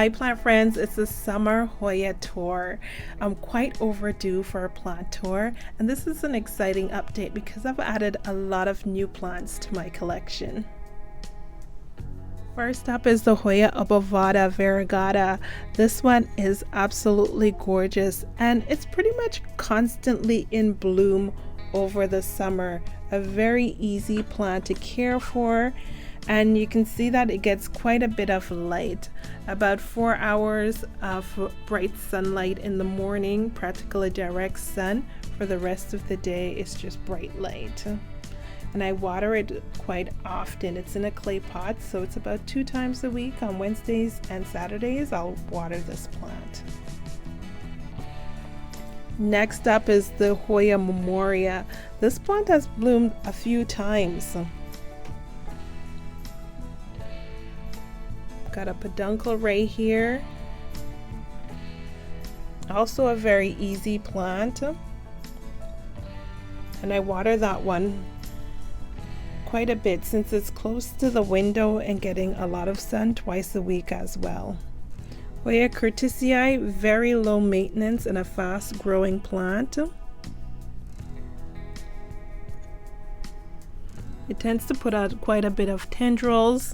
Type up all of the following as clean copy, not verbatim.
Hi plant friends, it's the summer Hoya tour. I'm quite overdue for a plant tour, and this is an exciting update because I've added a lot of new plants to my collection. First up is the Hoya obovata variegata. This one is absolutely gorgeous and it's pretty much constantly in bloom over the summer. A very easy plant to care for. And you can see that it gets quite a bit of light, about 4 hours of bright sunlight in the morning, practically direct sun. For the rest of the day it's just bright light, and I water it quite often. It's in a clay pot, so it's about 2 times a week. On Wednesdays and Saturdays I'll water this plant. Next up is the Hoya memoria. This plant has bloomed a few times. Got a peduncle right here. Also a very easy plant, and I water that one quite a bit since it's close to the window and getting a lot of sun twice a week as well. Hoya curtisii, very low maintenance and a fast growing plant. It tends to put out quite a bit of tendrils,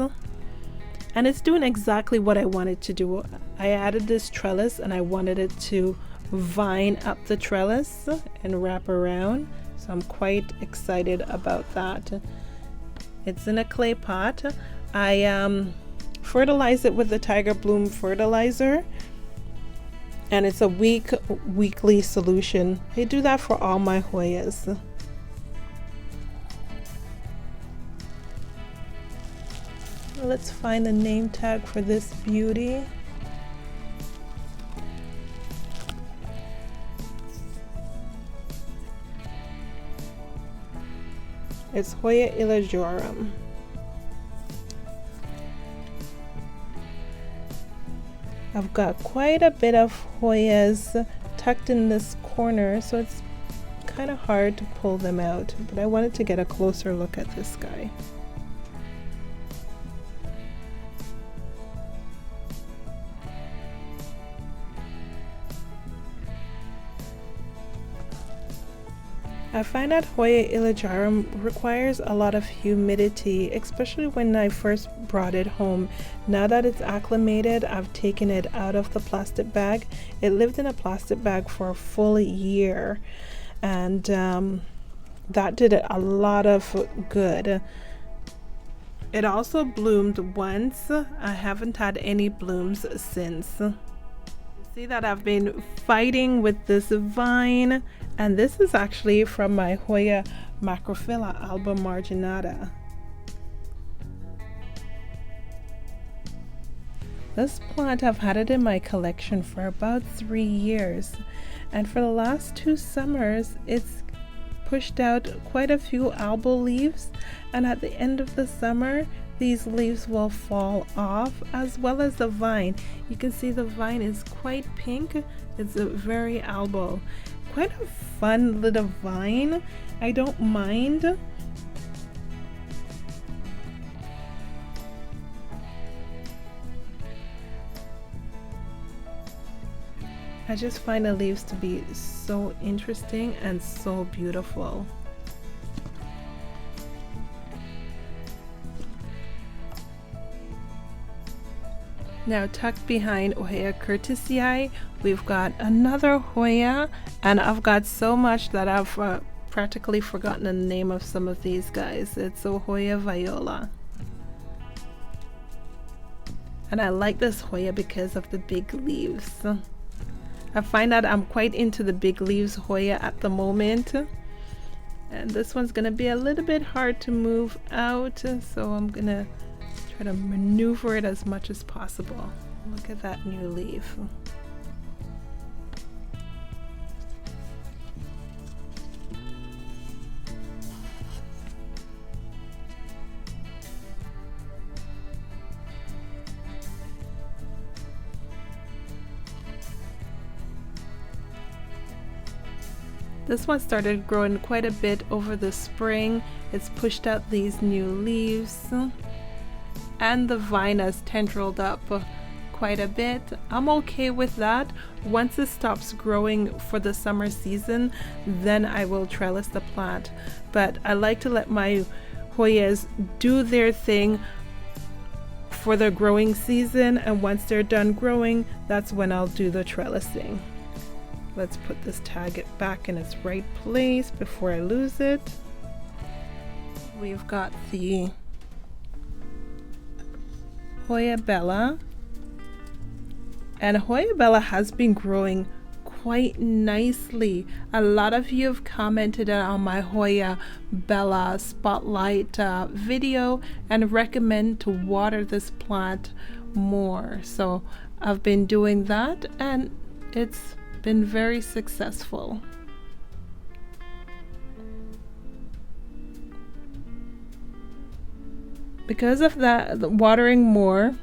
and it's doing exactly what I wanted to do. I added this trellis and I wanted it to vine up the trellis and wrap around, so I'm quite excited about that. It's in a clay pot. I fertilize it with the tiger bloom fertilizer, and it's a weekly solution. I do that for all my Hoyas. Let's find the name tag for this beauty. It's Hoya elageorum. I've got quite a bit of Hoyas tucked in this corner, so it's kind of hard to pull them out, but I wanted to get a closer look at this guy. I find that Hoya elageorum requires a lot of humidity, especially when I first brought it home. Now that it's acclimated, I've taken it out of the plastic bag. It lived in a plastic bag for a full year, and that did it a lot of good. It also bloomed once. I haven't had any blooms since. See that I've been fighting with this vine, and this is actually from my Hoya macrophylla alba marginata. This plant, I've had it in my collection for about 3 years, and for the last 2 summers it's pushed out quite a few alba leaves, and at the end of the summer these leaves will fall off, as well as the vine. You can see the vine is quite pink. It's a very albo. Quite a fun little vine. I don't mind. I just find the leaves to be so interesting and so beautiful. Now tucked behind Hoya curtisii, we've got another Hoya, and I've got so much that I've practically forgotten the name of some of these guys. It's a Hoya viola. And I like this Hoya because of the big leaves. I find that I'm quite into the big leaves Hoya at the moment. And this one's gonna be a little bit hard to move out, so I'm gonna try to maneuver it as much as possible. Look at that new leaf. This one started growing quite a bit over the spring. It's pushed out these new leaves, and the vine has tendrilled up quite a bit. I'm okay with that. Once it stops growing for the summer season, then I will trellis the plant. But I like to let my Hoyas do their thing for the growing season, and once they're done growing, that's when I'll do the trellising. Let's put this tag back in its right place before I lose it. We've got the Hoya Bella, and Hoya Bella has been growing quite nicely. A lot of you have commented on my Hoya Bella spotlight video and recommend to water this plant more, so I've been doing that and it's been very successful. Because of that, watering more,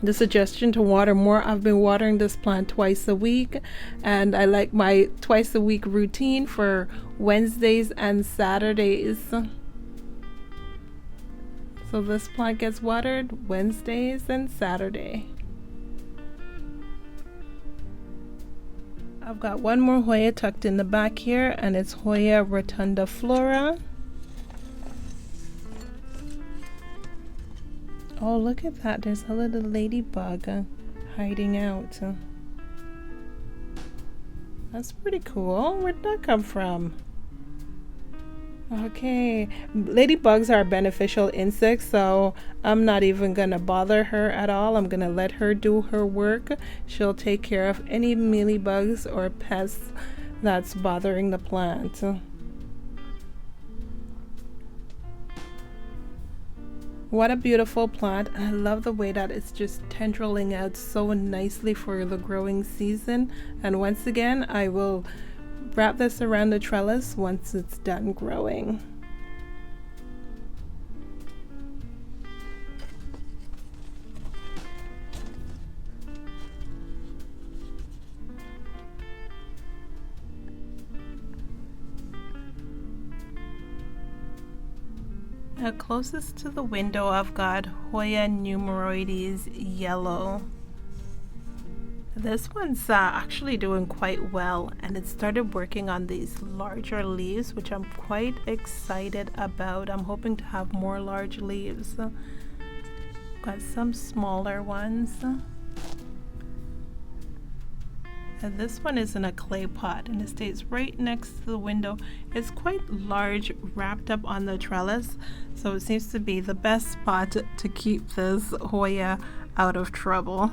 the suggestion to water more, I've been watering this plant twice a week, and I like my twice a week routine for Wednesdays and Saturdays. So this plant gets watered Wednesdays and Saturday. I've got one more Hoya tucked in the back here, and it's Hoya rotundiflora. Oh, look at that. There's a little ladybug hiding out. That's pretty cool. Where'd that come from? Okay. Ladybugs are beneficial insects, so I'm not even going to bother her at all. I'm going to let her do her work. She'll take care of any mealybugs or pests that's bothering the plant. What a beautiful plant. I love the way that it's just tendriling out so nicely for the growing season. And once again, I will wrap this around the trellis once it's done growing. Now closest to the window, I've got Hoya nummularioides yellow. This one's actually doing quite well, and it started working on these larger leaves, which I'm quite excited about. I'm hoping to have more large leaves. Got some smaller ones. And this one is in a clay pot, and it stays right next to the window. It's quite large, wrapped up on the trellis, so it seems to be the best spot to keep this Hoya out of trouble.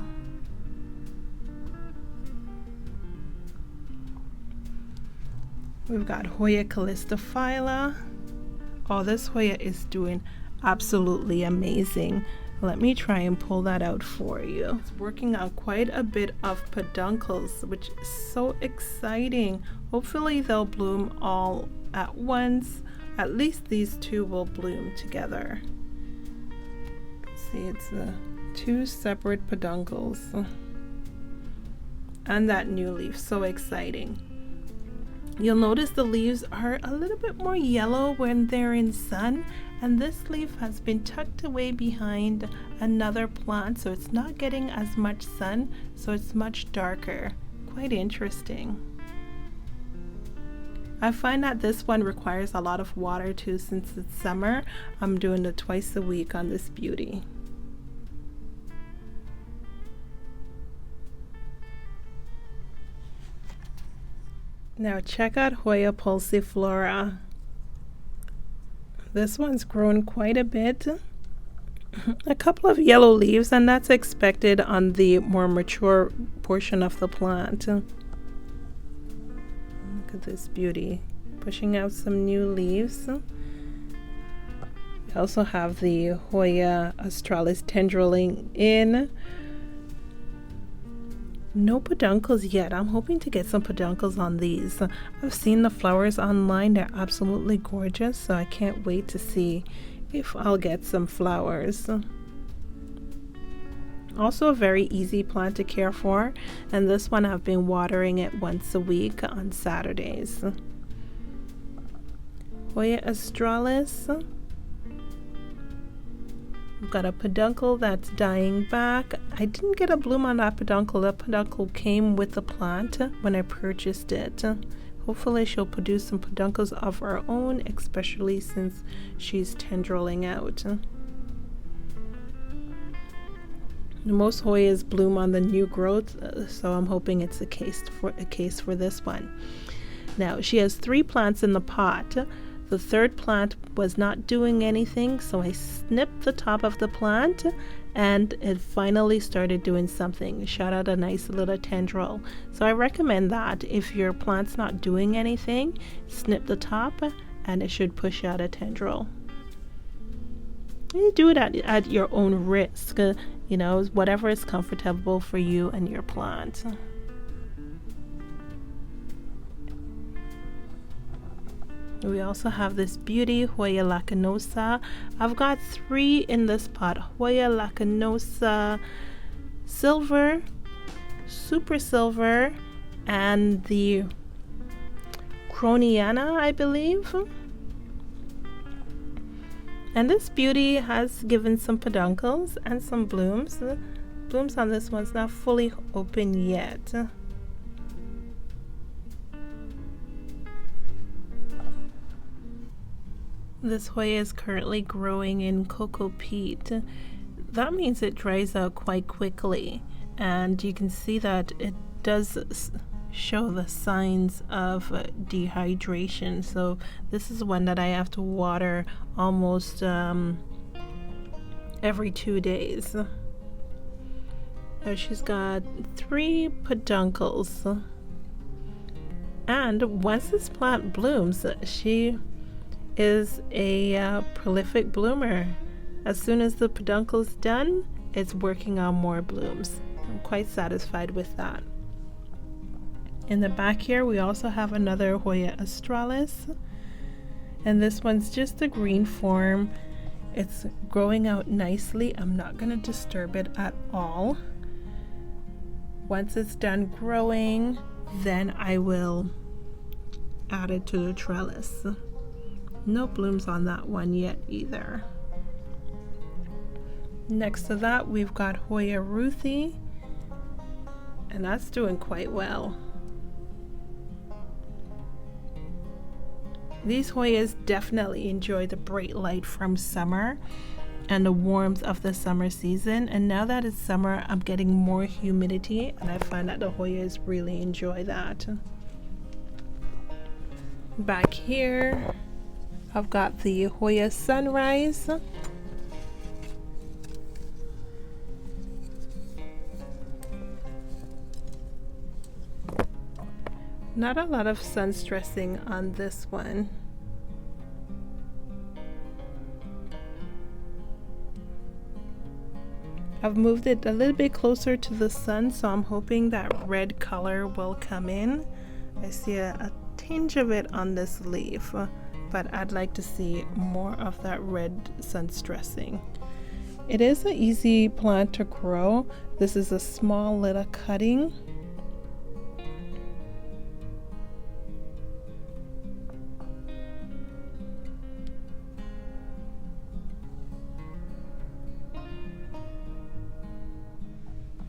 We've got Hoya callistophylla. Oh, this Hoya is doing absolutely amazing. Let me try and pull that out for you. It's working on quite a bit of peduncles, which is so exciting. Hopefully they'll bloom all at once. At least these two will bloom together. See, it's two separate peduncles. And that new leaf, so exciting. You'll notice the leaves are a little bit more yellow when they're in sun, and this leaf has been tucked away behind another plant, so it's not getting as much sun, so it's much darker. Quite interesting. I find that this one requires a lot of water too. Since it's summer, I'm doing it twice a week on this beauty. Now check out Hoya pauciflora. This one's grown quite a bit. A couple of yellow leaves, and that's expected on the more mature portion of the plant. Look at this beauty, pushing out some new leaves. We also have the Hoya australis tendriling in. No peduncles yet. I'm hoping to get some peduncles on these. I've seen the flowers online. They're absolutely gorgeous, so I can't wait to see if I'll get some flowers. Also a very easy plant to care for, and this one I've been watering it once a week on Saturdays. Hoya australis. We've got a peduncle that's dying back. I didn't get a bloom on that peduncle. That peduncle came with the plant when I purchased it. Hopefully she'll produce some peduncles of her own, especially since she's tendriling out. Most Hoyas bloom on the new growth, so I'm hoping it's a case for this one. Now she has 3 plants in the pot. The 3rd plant was not doing anything, so I snipped the top of the plant and it finally started doing something. It shot out a nice little tendril. So I recommend that if your plant's not doing anything, snip the top and it should push out a tendril. You do it at your own risk, you know, whatever is comfortable for you and your plant. We also have this beauty, Hoya lacanosa. I've got 3 in this pot. Hoya lacanosa silver, super silver, and the kentiana, I believe. And this beauty has given some peduncles and some blooms. The blooms on this one's not fully open yet. This Hoya is currently growing in cocoa peat. That means it dries out quite quickly, and you can see that it does show the signs of dehydration. So this is one that I have to water almost every 2 days. Now she's got 3 peduncles, and once this plant blooms, she is a prolific bloomer. As soon as the peduncle's done, it's working on more blooms. I'm quite satisfied with that. In the back here, we also have another Hoya australis, and this one's just a green form. It's growing out nicely. I'm not going to disturb it at all. Once it's done growing, then I will add it to the trellis. No blooms on that one yet either. Next to that, we've got Hoya ruthii, and that's doing quite well. These Hoyas definitely enjoy the bright light from summer and the warmth of the summer season, and now that it's summer, I'm getting more humidity, and I find that the Hoyas really enjoy that. Back here, I've got the Hoya sunrise. Not a lot of sun stressing on this one. I've moved it a little bit closer to the sun, so I'm hoping that red color will come in. I see a tinge of it on this leaf, but I'd like to see more of that red sun stressing. It is an easy plant to grow. This is a small little cutting.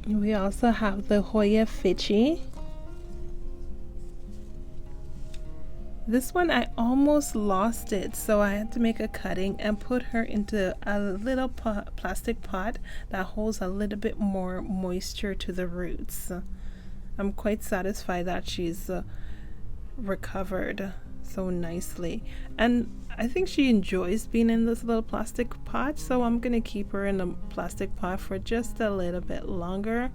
We also have the Hoya fitchii. This one I almost lost it, so I had to make a cutting and put her into a little plastic pot that holds a little bit more moisture to the roots. I'm quite satisfied that she's recovered so nicely, and I think she enjoys being in this little plastic pot, so I'm gonna keep her in a plastic pot for just a little bit longer,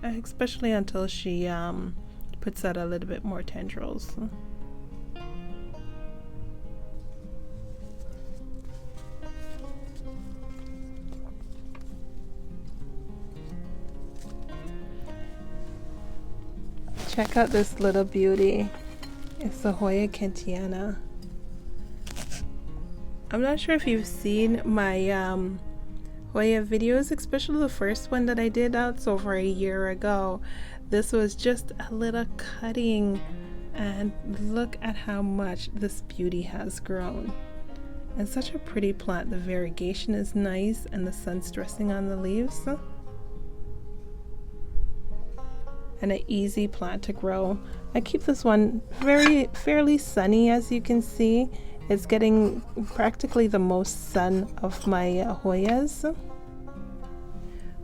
especially until she puts out a little bit more tendrils. Check out this little beauty. It's the Hoya kentiana. I'm not sure if you've seen my Hoya videos, especially the first one that I did. That's over a year ago. This was just a little cutting, and look at how much this beauty has grown. And such a pretty plant. The variegation is nice and the sun's dressing on the leaves. And an easy plant to grow. I keep this one fairly sunny, as you can see. It's getting practically the most sun of my Hoyas.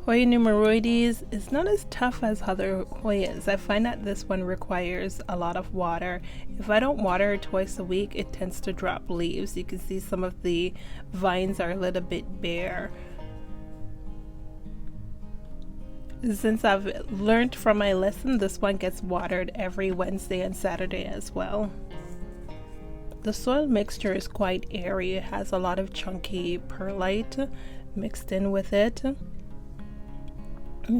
Hoya nummularioides is not as tough as other Hoyas. I find that this one requires a lot of water. If I don't water it twice a week, it tends to drop leaves. You can see some of the vines are a little bit bare. Since I've learned from my lesson, this one gets watered every Wednesday and Saturday as well. The soil mixture is quite airy. It has a lot of chunky perlite mixed in with it.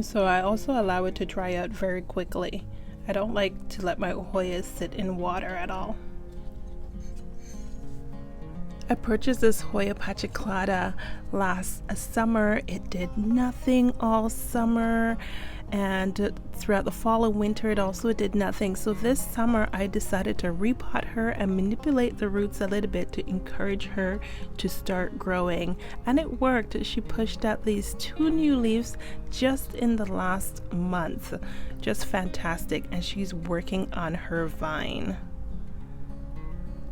So I also allow it to dry out very quickly. I don't like to let my Hoyas sit in water at all. I purchased this Hoya pachyclada last summer. It did nothing all summer, and throughout the fall and winter it also did nothing. So this summer I decided to repot her and manipulate the roots a little bit to encourage her to start growing, and it worked. She pushed out these 2 new leaves just in the last month. Just fantastic, and she's working on her vine.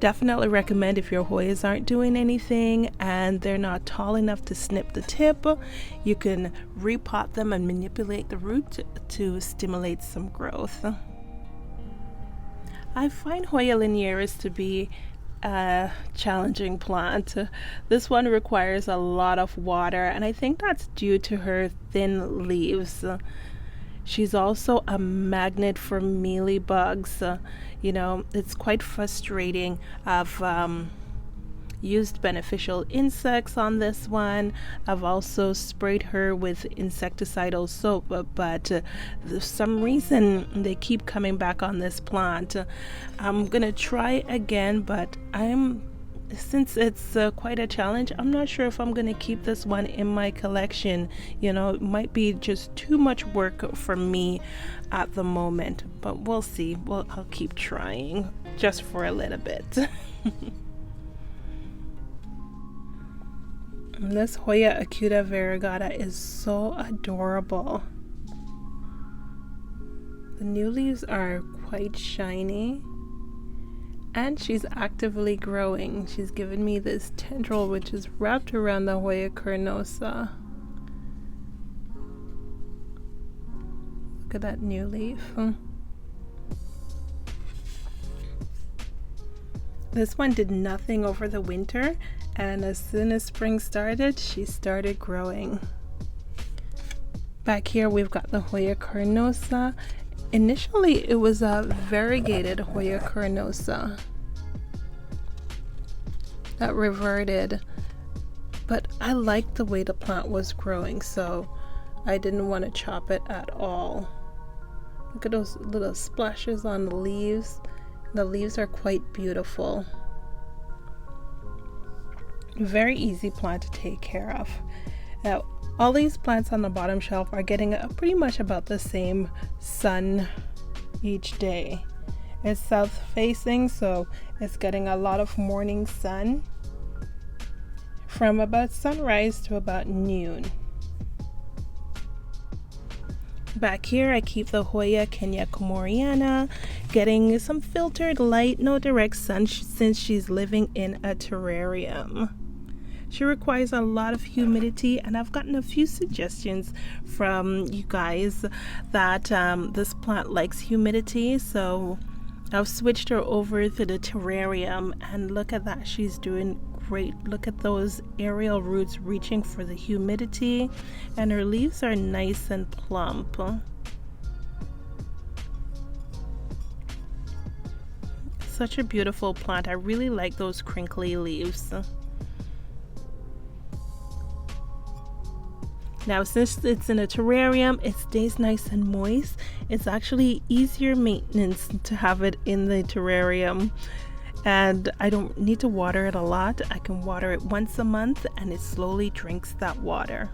Definitely recommend if your Hoyas aren't doing anything and they're not tall enough to snip the tip, you can repot them and manipulate the root to stimulate some growth. I find Hoya linearis to be a challenging plant. This one requires a lot of water, and I think that's due to her thin leaves. She's also a magnet for mealybugs. It's quite frustrating. I've used beneficial insects on this one. I've also sprayed her with insecticidal soap, but for some reason they keep coming back on this plant. I'm gonna try again, but since it's quite a challenge, I'm not sure if I'm going to keep this one in my collection. It might be just too much work for me at the moment, but we'll see. I'll keep trying just for a little bit. This Hoya acuta variegata is so adorable. The new leaves are quite shiny. And she's actively growing. She's given me this tendril which is wrapped around the Hoya carnosa. Look at that new leaf. This one did nothing over the winter, and as soon as spring started, she started growing. Back here we've got the Hoya carnosa. Initially, it was a variegated Hoya carnosa that reverted, but I liked the way the plant was growing, so I didn't want to chop it at all. Look at those little splashes on the leaves. The leaves are quite beautiful. Very easy plant to take care of. Now, all these plants on the bottom shelf are getting pretty much about the same sun each day. It's south facing, so it's getting a lot of morning sun from about sunrise to about noon. Back here I keep the Hoya kentiana, getting some filtered light, no direct sun since she's living in a terrarium. She requires a lot of humidity, and I've gotten a few suggestions from you guys that this plant likes humidity, so I've switched her over to the terrarium, and look at that, she's doing great. Look at those aerial roots reaching for the humidity, and her leaves are nice and plump. Such a beautiful plant. I really like those crinkly leaves. Now, since it's in a terrarium, it stays nice and moist. It's actually easier maintenance to have it in the terrarium, and I don't need to water it a lot. I can water it once a month and it slowly drinks that water.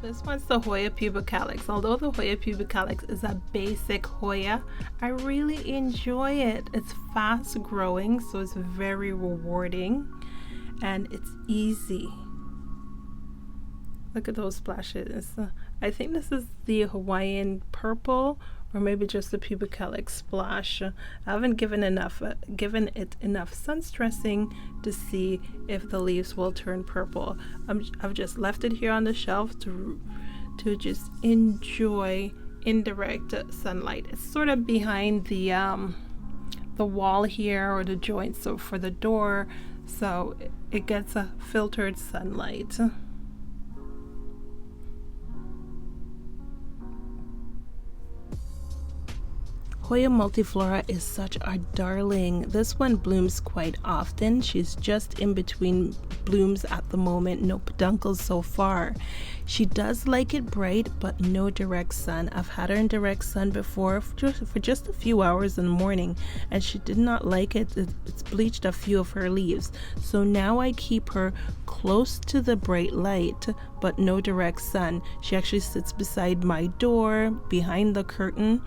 This one's the Hoya pubicalis. Although the Hoya pubicalis is a basic Hoya, I really enjoy it. It's fast growing, so it's very rewarding, and it's easy. Look at those splashes. I think this is the Hawaiian purple, or maybe just the pubicalis splash. I haven't given it enough sun stressing to see if the leaves will turn purple. I've just left it here on the shelf to just enjoy indirect sunlight. It's sort of behind the wall here, or the joint, so for the door, so it gets a filtered sunlight. Hoya multiflora is such a darling. This one blooms quite often. She's just in between blooms at the moment. No peduncles so far. She does like it bright, but no direct sun. I've had her in direct sun before for just a few hours in the morning, and she did not like it. It's bleached a few of her leaves. So now I keep her close to the bright light, but no direct sun. She actually sits beside my door, behind the curtain,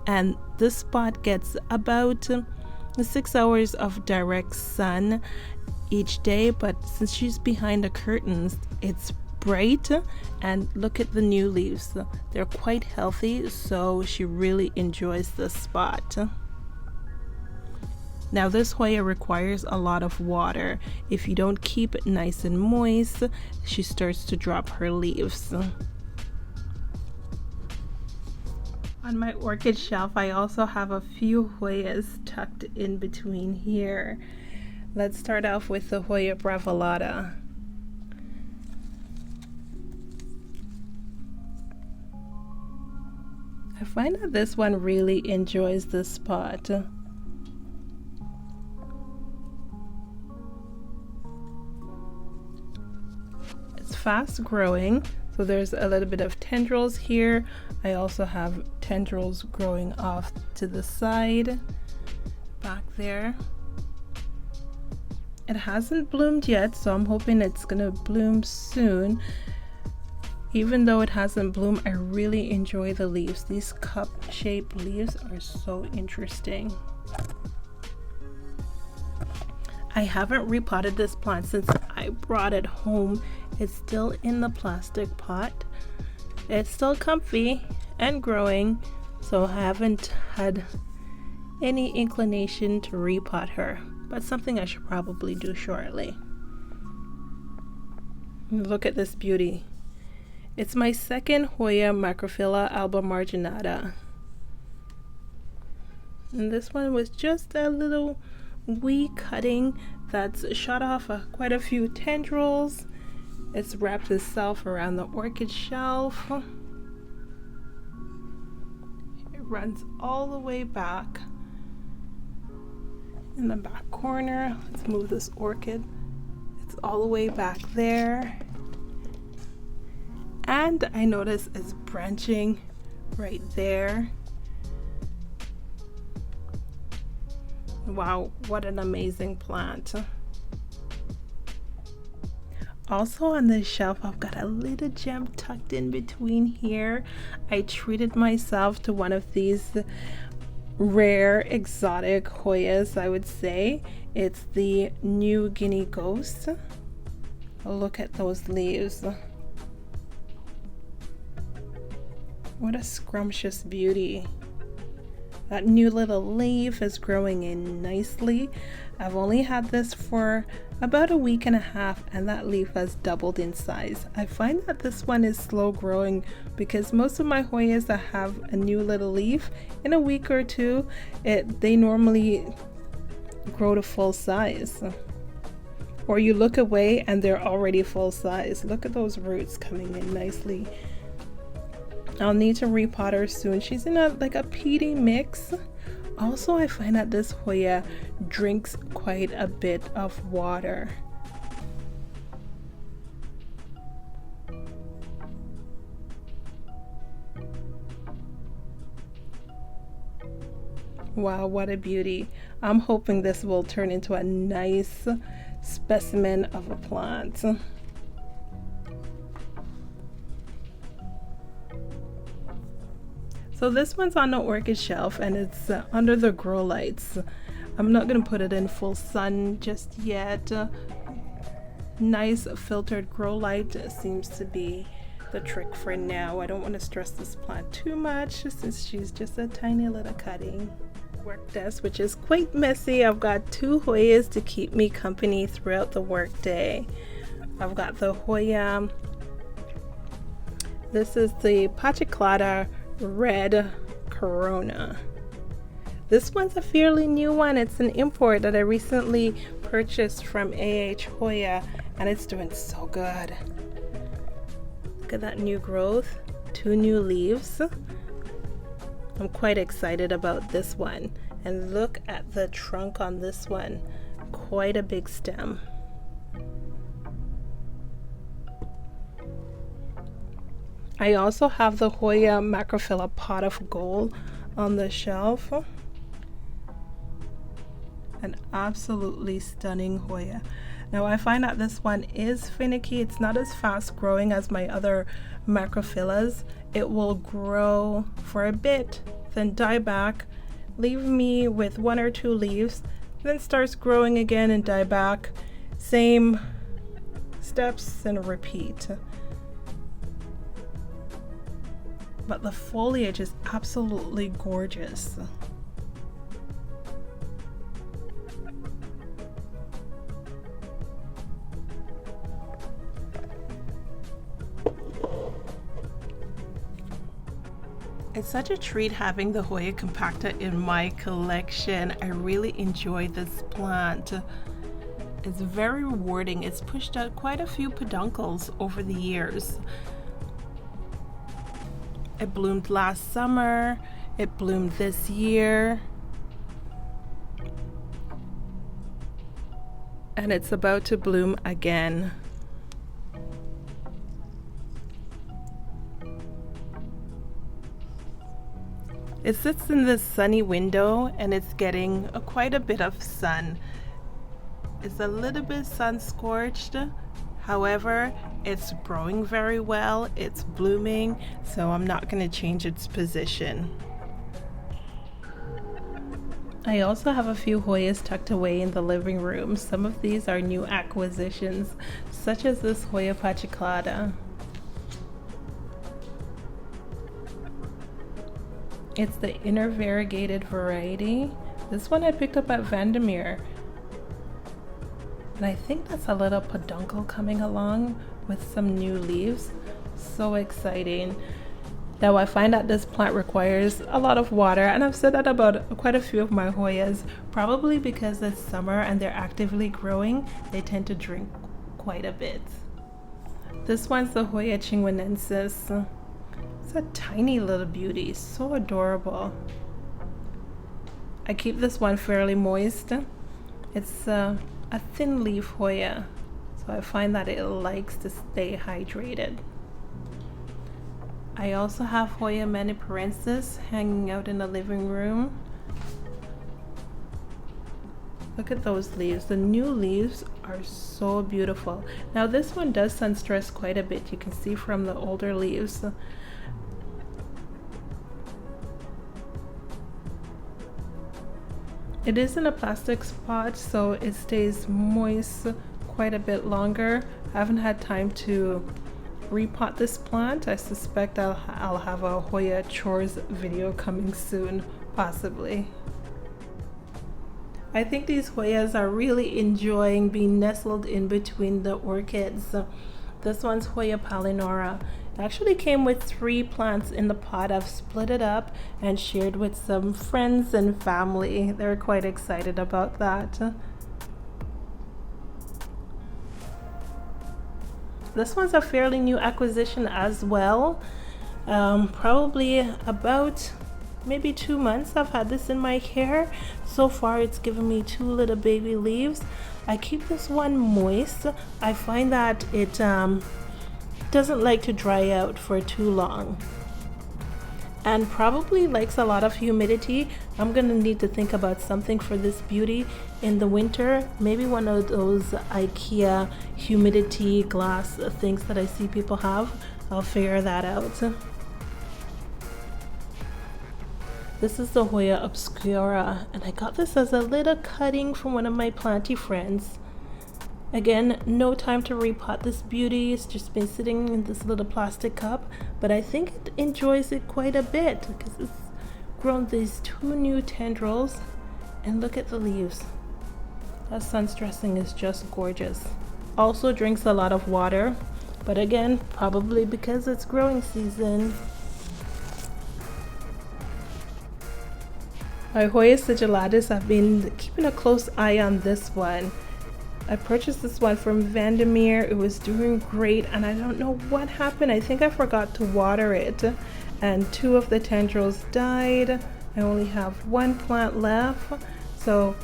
and this spot gets about 6 hours of direct sun each day, but since she's behind the curtains, it's bright, and look at the new leaves. They're quite healthy, so she really enjoys this spot. Now this Hoya requires a lot of water. If you don't keep it nice and moist, she starts to drop her leaves. On my orchid shelf, I also have a few Hoyas tucked in between here. Let's start off with the Hoya brevialata. I find that this one really enjoys this spot. It's fast growing, so there's a little bit of tendrils here. I also have tendrils growing off to the side, back there. It hasn't bloomed yet, so I'm hoping it's gonna bloom soon. Even though it hasn't bloomed, I really enjoy the leaves. These cup-shaped leaves are so interesting. I haven't repotted this plant since I brought it home. It's still in the plastic pot. It's still comfy and growing, so I haven't had any inclination to repot her, but something I should probably do shortly. Look at this beauty. It's my second Hoya macrophylla alba marginata. And this one was just a little wee cutting that's shot off quite a few tendrils. It's wrapped itself around the orchid shelf. It runs all the way back in the back corner. Let's move this orchid. It's all the way back there. And I notice it's branching right there. Wow, what an amazing plant. Also on this shelf, I've got a little gem tucked in between here. I treated myself to one of these rare exotic Hoyas, I would say. It's the New Guinea Ghost. Look at those leaves. What a scrumptious beauty. That new little leaf is growing in nicely. I've only had this for about a week and a half, and that leaf has doubled in size. I find that this one is slow growing because most of my Hoyas that have a new little leaf, in a week or two, they normally grow to full size. Or you look away and they're already full size. Look at those roots coming in nicely. I'll need to repot her soon. She's in a peaty mix. Also, I find that this Hoya drinks quite a bit of water. Wow, what a beauty. I'm hoping this will turn into a nice specimen of a plant. So this one's on the orchid shelf and it's under the grow lights. I'm not going to put it in full sun just yet. Nice filtered grow light seems to be the trick for now. I don't want to stress this plant too much since she's just a tiny little cutting. Work desk, which is quite messy. I've got 2 Hoyas to keep me company throughout the work day. I've got the Hoya. This is the pachyclada red corona. This one's a fairly new one. It's an import that I recently purchased from Hoya, and it's doing so good. Look at that new growth, 2 new leaves. I'm quite excited about this one. And look at the trunk on this one, quite a big stem. I also have the Hoya macrophylla pot of gold on the shelf. An absolutely stunning Hoya. Now I find that this one is finicky. It's not as fast growing as my other macrophyllas. It will grow for a bit, then die back, leave me with 1 or 2 leaves, then starts growing again and die back. Same steps and repeat. But the foliage is absolutely gorgeous. It's such a treat having the Hoya compacta in my collection. I really enjoy this plant. It's very rewarding. It's pushed out quite a few peduncles over the years. It bloomed last summer, it bloomed this year, and it's about to bloom again. It sits in this sunny window and it's getting quite a bit of sun. It's a little bit sun scorched. However, it's growing very well, it's blooming, so I'm not going to change its position. I also have a few Hoyas tucked away in the living room. Some of these are new acquisitions, such as this Hoya pachyclada. It's the inner variegated variety. This one I picked up at Vandermeer. And I think that's a little peduncle coming along with some new leaves. So exciting. Now I find that this plant requires a lot of water, and I've said that about quite a few of my Hoyas, probably because it's summer and they're actively growing, they tend to drink quite a bit. This one's the Hoya chinghungensis. It's a tiny little beauty, so adorable. I keep this one fairly moist. It's a thin leaf Hoya, so I find that it likes to stay hydrated. I also have Hoya manipurensis hanging out in the living room. Look at those leaves. The new leaves are so beautiful. Now this one does sun stress quite a bit. You can see from the older leaves. It is in a plastic spot, so it stays moist quite a bit longer. I haven't had time to repot this plant. I suspect I'll have a Hoya chores video coming soon, possibly. I think these Hoyas are really enjoying being nestled in between the orchids. This one's Hoya polyneura. It actually came with 3 plants in the pot. I've split it up and shared with some friends and family. They're quite excited about that. This one's a fairly new acquisition as well. Probably about maybe 2 months I've had this in my care. So far it's given me 2 little baby leaves. I keep this one moist. I find that it doesn't like to dry out for too long and probably likes a lot of humidity. I'm gonna need to think about something for this beauty in the winter. Maybe one of those IKEA humidity glass things that I see people have. I'll figure that out. This is the Hoya obscura, and I got this as a little cutting from one of my planty friends. Again, no time to repot this beauty. It's just been sitting in this little plastic cup, but I think it enjoys it quite a bit because it's grown these 2 new tendrils, and look at the leaves. That sun stressing is just gorgeous. Also drinks a lot of water, but again, probably because it's growing season. My Hoya sigillatis, I've been keeping a close eye on this one. I purchased this one from Vandermeer. It was doing great, and I don't know what happened. I think I forgot to water it, and 2 of the tendrils died. I only have 1 plant left, so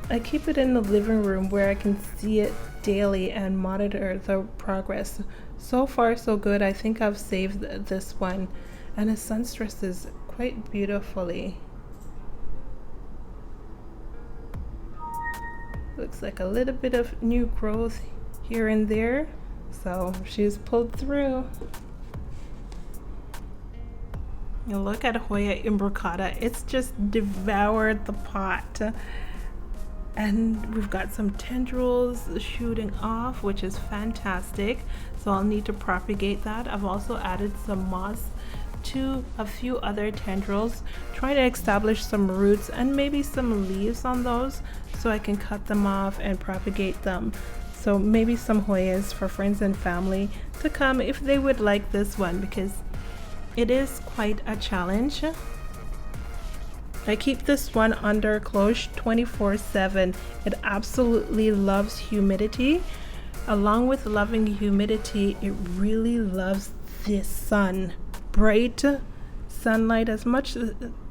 I keep it in the living room where I can see it daily and monitor the progress. So far so good. I think I've saved this one, and it sun stresses quite beautifully. Looks like a little bit of new growth here and there, so she's pulled through. You look at Hoya imbricata, it's just devoured the pot. And we've got some tendrils shooting off, which is fantastic. So I'll need to propagate that. I've also added some moss to a few other tendrils, trying to establish some roots and maybe some leaves on those so I can cut them off and propagate them. So maybe some Hoyas for friends and family to come if they would like this one, because it is quite a challenge. I keep this one under cloche 24/7. It absolutely loves humidity. Along with loving humidity, it really loves the sun. Bright sunlight, as much,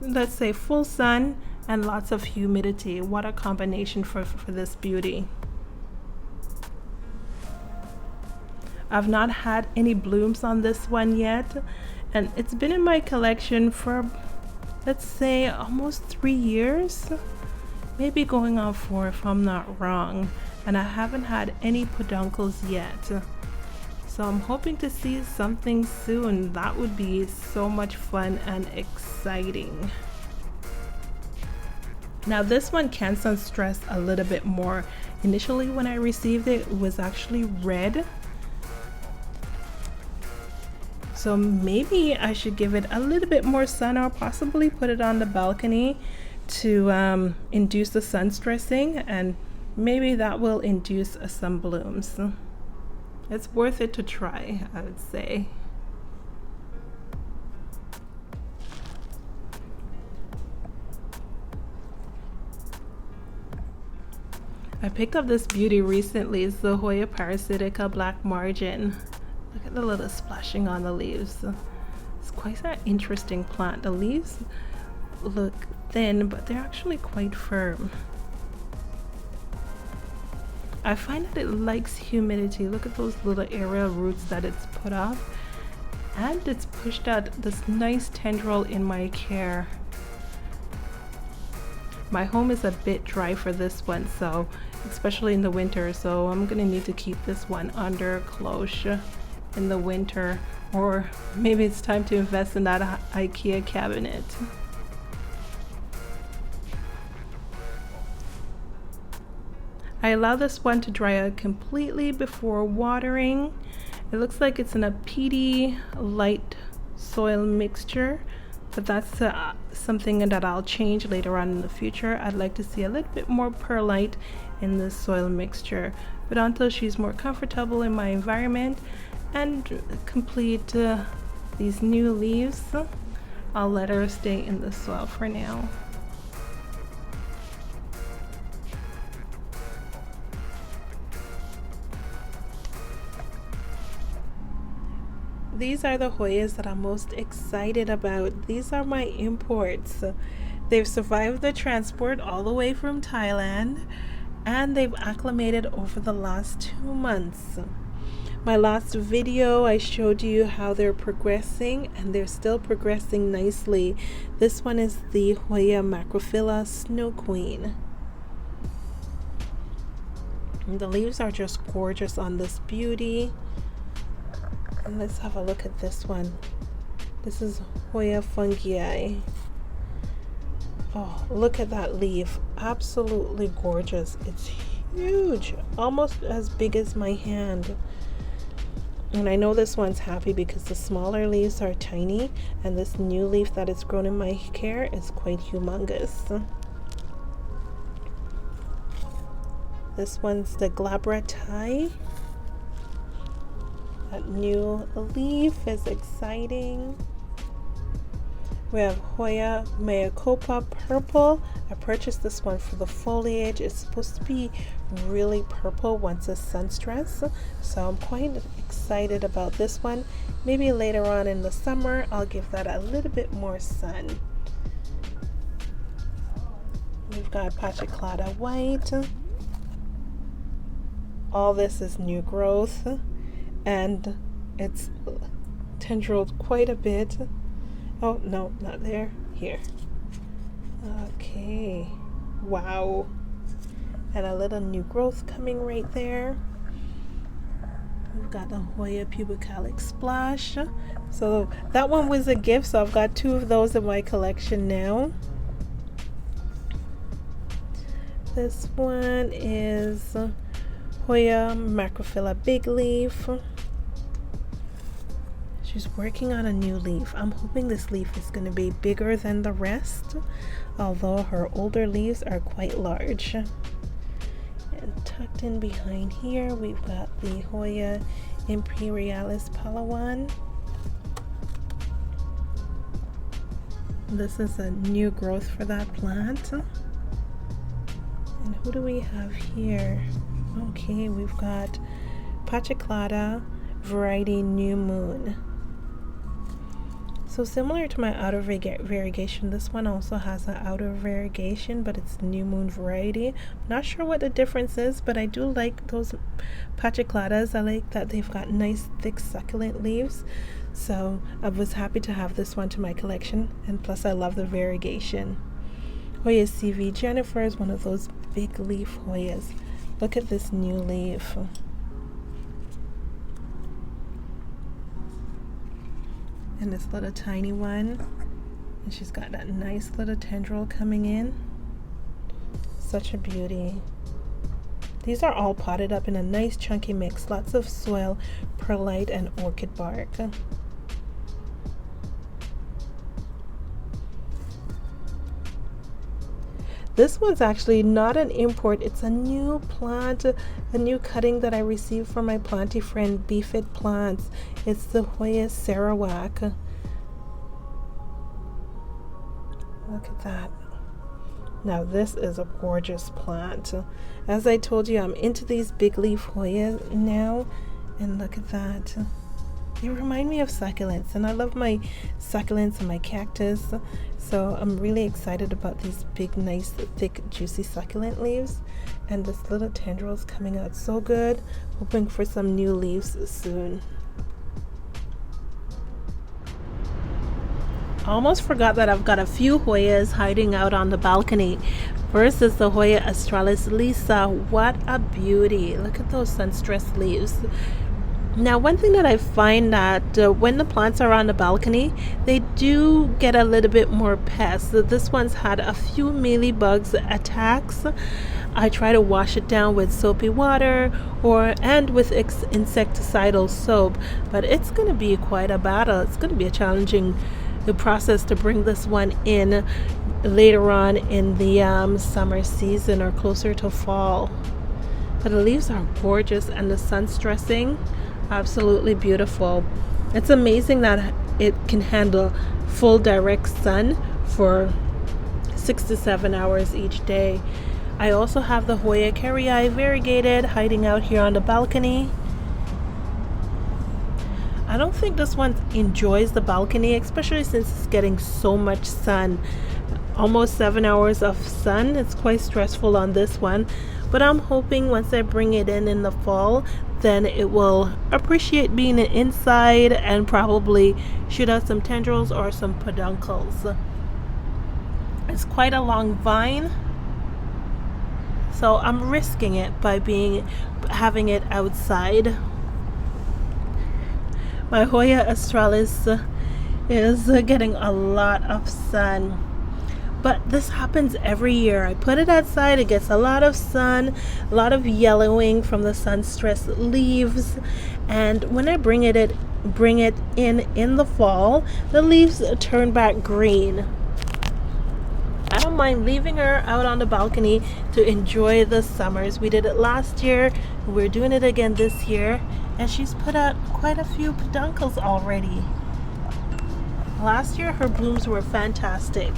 let's say full sun, and lots of humidity. What a combination for this beauty. I've not had any blooms on this one yet, and it's been in my collection for, let's say, almost 3 years, maybe going on 4 if I'm not wrong, and I haven't had any peduncles yet. So I'm hoping to see something soon. That would be so much fun and exciting. Now this one can sun stress a little bit more. Initially when I received it, it was actually red. So maybe I should give it a little bit more sun, or possibly put it on the balcony to induce the sun stressing, and maybe that will induce some blooms. It's worth it to try, I would say. I picked up this beauty recently. It's the Hoya parasitica black margin. Look at the little splashing on the leaves. It's quite an interesting plant. The leaves look thin, but they're actually quite firm. I find that it likes humidity. Look at those little aerial roots that it's put off, and it's pushed out this nice tendril in my care. My home is a bit dry for this one, so especially in the winter, so I'm gonna need to keep this one under cloche in the winter, or maybe it's time to invest in that IKEA cabinet. I allow this one to dry out completely before watering. It looks like it's in a peaty light soil mixture, but that's something that I'll change later on in the future. I'd like to see a little bit more perlite in this soil mixture, but until she's more comfortable in my environment and complete these new leaves, I'll let her stay in the soil for now. These are the Hoyas that I'm most excited about. These are my imports. They've survived the transport all the way from Thailand, and they've acclimated over the last 2 months. My last video, I showed you how they're progressing, and they're still progressing nicely. This one is the Hoya macrophylla Snow Queen. And the leaves are just gorgeous on this beauty. And let's have a look at this one. This is Hoya fungii. Oh, look at that leaf. Absolutely gorgeous. It's huge, almost as big as my hand. And I know this one's happy because the smaller leaves are tiny, and this new leaf that is grown in my care is quite humongous. This one's the glabrati. That new leaf is exciting. We have Hoya myrmecopa purple. I purchased this one for the foliage. It's supposed to be really purple once it's sun stressed, so I'm quite excited about this one. Maybe later on in the summer I'll give that a little bit more sun. We've got pachyclada white. All this is new growth, and it's tendrilled quite a bit. Oh, no, not there. Here. Okay. Wow. And a little new growth coming right there. We've got the Hoya pubicalis splash. So that one was a gift, so I've got 2 of those in my collection now. This one is Hoya macrophylla big leaf. She's working on a new leaf. I'm hoping this leaf is going to be bigger than the rest, although her older leaves are quite large. And tucked in behind here, we've got the Hoya imperialis palawan. This is a new growth for that plant. And who do we have here? Okay, we've got pachyclada variety New Moon. So similar to my outer variegation, this one also has an outer variegation, but it's New Moon variety. Not sure what the difference is, but I do like those pachycladas. I like that they've got nice thick succulent leaves, so I was happy to have this one to my collection, and plus I love the variegation. Hoya CV Jennifer is one of those big leaf Hoyas. Look at this new leaf. And this little tiny one, and she's got that nice little tendril coming in. Such a beauty. These are all potted up in a nice chunky mix, lots of soil, perlite, and orchid bark. This one's actually not an import, it's a new plant, a new cutting that I received from my planty friend BeFit Plants. It's the Hoya sarawak. Look at that. Now this is a gorgeous plant. As I told you, I'm into these big leaf Hoya now, and look at that. They remind me of succulents, and I love my succulents and my cactus, so I'm really excited about these big, nice, thick, juicy succulent leaves. And this little tendril is coming out so good. Hoping for some new leaves soon. I almost forgot that I've got a few Hoyas hiding out on the balcony. First is the Hoya australis Lisa. What a beauty. Look at those sun-stressed leaves. Now, one thing that I find that when the plants are on the balcony, they do get a little bit more pests. This one's had a few mealybugs attacks. I try to wash it down with soapy water and with insecticidal soap, but it's going to be quite a battle. It's going to be a challenging process to bring this one in later on in the summer season or closer to fall. But the leaves are gorgeous, and the sun stressing, absolutely beautiful. It's amazing that it can handle full direct sun for 6 to 7 hours each day. I also have the Hoya curtisii variegated hiding out here on the balcony. I don't think this one enjoys the balcony, especially since it's getting so much sun. Almost 7 hours of sun. It's quite stressful on this one, but I'm hoping once I bring it in the fall, then it will appreciate being inside and probably shoot out some tendrils or some peduncles. It's quite a long vine, so I'm risking it by having it outside. My Hoya australis is getting a lot of sun. But this happens every year. I put it outside, it gets a lot of sun, a lot of yellowing from the sun-stressed leaves, and when I bring it in the fall, the leaves turn back green. I don't mind leaving her out on the balcony to enjoy the summers. We did it last year, we're doing it again this year, and she's put out quite a few peduncles already. Last year her blooms were fantastic.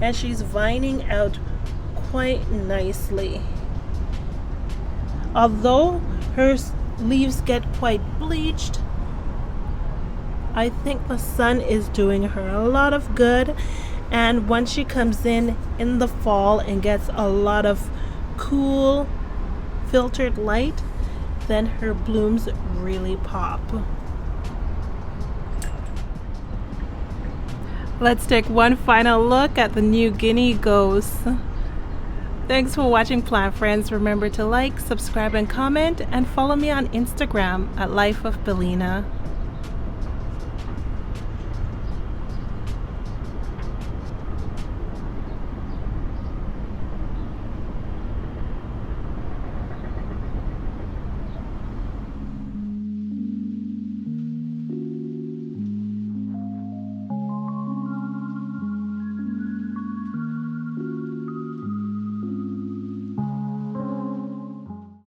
And she's vining out quite nicely. Although her leaves get quite bleached, I think the sun is doing her a lot of good, and once she comes in the fall and gets a lot of cool filtered light, then her blooms really pop. Let's take one final look at the new guinea ghosts. Thanks for watching, plant friends. Remember to like, subscribe, and comment, and follow me on Instagram at Life of Bellina.